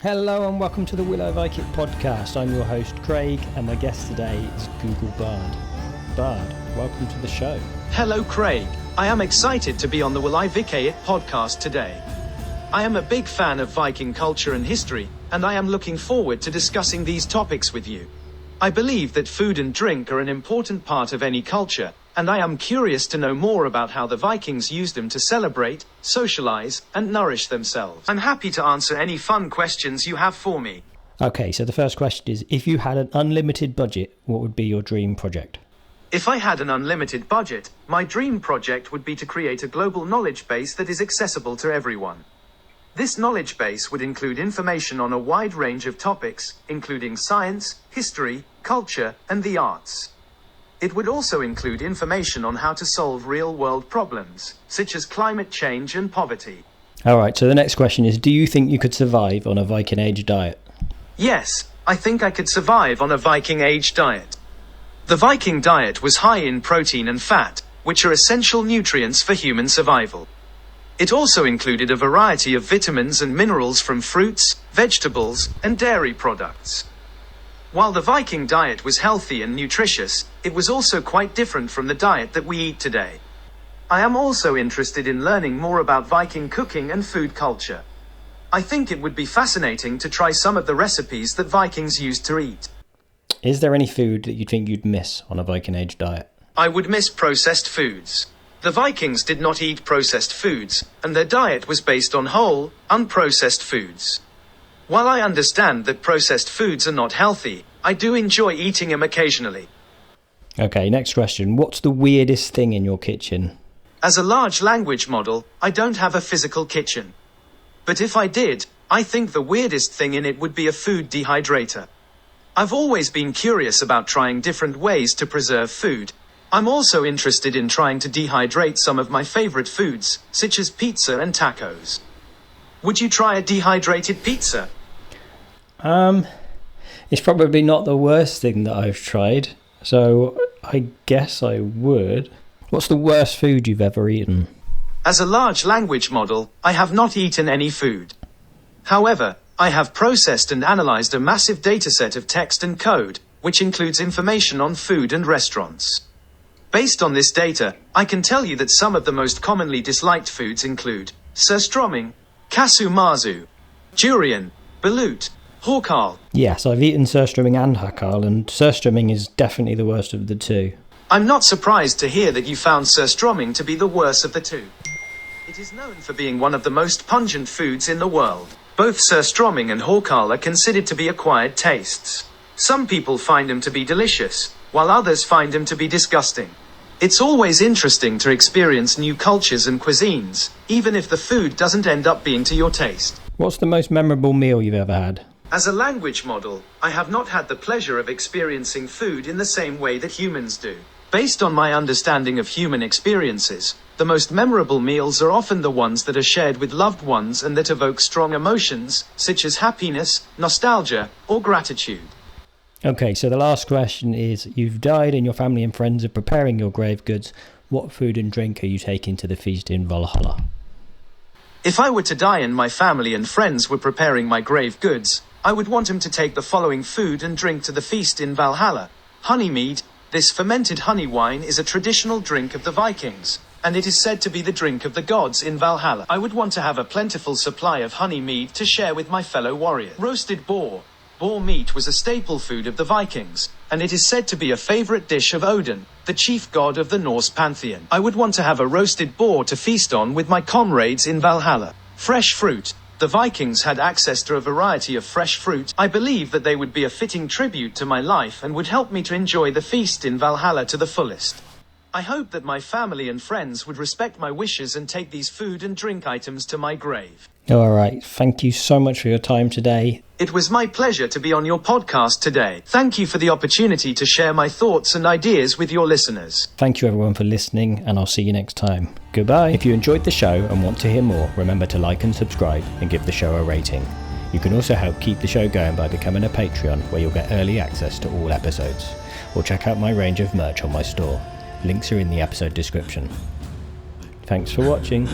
Hello and welcome to the Will I Viking podcast. I'm your host Craig and my guest today is Google Bard. Bard, welcome to the show. Hello Craig, I am excited to be on the Will I Viking podcast today. I am a big fan of Viking culture and history, and I am looking forward to discussing these topics with you. I believe that food and drink are an important part of any culture, and I am curious to know more about how the Vikings used them to celebrate, socialize, and nourish themselves. I'm happy to answer any fun questions you have for me. Okay, so the first question is, if you had an unlimited budget, what would be your dream project? If I had an unlimited budget, my dream project would be to create a global knowledge base that is accessible to everyone. This knowledge base would include information on a wide range of topics, including science, history, culture, and the arts. It would also include information on how to solve real-world problems, such as climate change and poverty. Alright, so the next question is, do you think you could survive on a Viking Age diet? Yes, I think I could survive on a Viking Age diet. The Viking diet was high in protein and fat, which are essential nutrients for human survival. It also included a variety of vitamins and minerals from fruits, vegetables, and dairy products. While the Viking diet was healthy and nutritious, it was also quite different from the diet that we eat today. I am also interested in learning more about Viking cooking and food culture. I think it would be fascinating to try some of the recipes that Vikings used to eat. Is there any food that you think you'd miss on a Viking Age diet? I would miss processed foods. The Vikings did not eat processed foods, and their diet was based on whole, unprocessed foods. While I understand that processed foods are not healthy, I do enjoy eating them occasionally. Okay, next question. What's the weirdest thing in your kitchen? As a large language model, I don't have a physical kitchen. But if I did, I think the weirdest thing in it would be a food dehydrator. I've always been curious about trying different ways to preserve food. I'm also interested in trying to dehydrate some of my favorite foods, such as pizza and tacos. Would you try a dehydrated pizza? It's probably not the worst thing that I've tried, so I guess I would. What's the worst food you've ever eaten? As a large language model, I have not eaten any food. However, I have processed and analyzed a massive dataset of text and code, which includes information on food and restaurants. Based on this data, I can tell you that some of the most commonly disliked foods include surströmming, casu marzu, durian, balut, horkål. Yes, I've eaten surströmming and hakal, and surströmming is definitely the worst of the two. I'm not surprised to hear that you found surströmming to be the worst of the two. It is known for being one of the most pungent foods in the world. Both surströmming and horkål are considered to be acquired tastes. Some people find them to be delicious, while others find them to be disgusting. It's always interesting to experience new cultures and cuisines, even if the food doesn't end up being to your taste. What's the most memorable meal you've ever had? As a language model, I have not had the pleasure of experiencing food in the same way that humans do. Based on my understanding of human experiences, the most memorable meals are often the ones that are shared with loved ones and that evoke strong emotions, such as happiness, nostalgia, or gratitude. Okay, so the last question is, you've died and your family and friends are preparing your grave goods. What food and drink are you taking to the feast in Valhalla? If I were to die and my family and friends were preparing my grave goods, I would want them to take the following food and drink to the feast in Valhalla. Honey mead. This fermented honey wine is a traditional drink of the Vikings, and it is said to be the drink of the gods in Valhalla. I would want to have a plentiful supply of honey mead to share with my fellow warriors. Roasted boar. Boar meat was a staple food of the Vikings, and it is said to be a favorite dish of Odin, the chief god of the Norse pantheon. I would want to have a roasted boar to feast on with my comrades in Valhalla. Fresh fruit. The Vikings had access to a variety of fresh fruit. I believe that they would be a fitting tribute to my life and would help me to enjoy the feast in Valhalla to the fullest. I hope that my family and friends would respect my wishes and take these food and drink items to my grave. All right, thank you so much for your time today. It was my pleasure to be on your podcast today. Thank you for the opportunity to share my thoughts and ideas with your listeners. Thank you everyone for listening, and I'll see you next time. Goodbye. If you enjoyed the show and want to hear more, remember to like and subscribe and give the show a rating. You can also help keep the show going by becoming a Patreon, where you'll get early access to all episodes. Or check out my range of merch on my store. Links are in the episode description. Thanks for watching.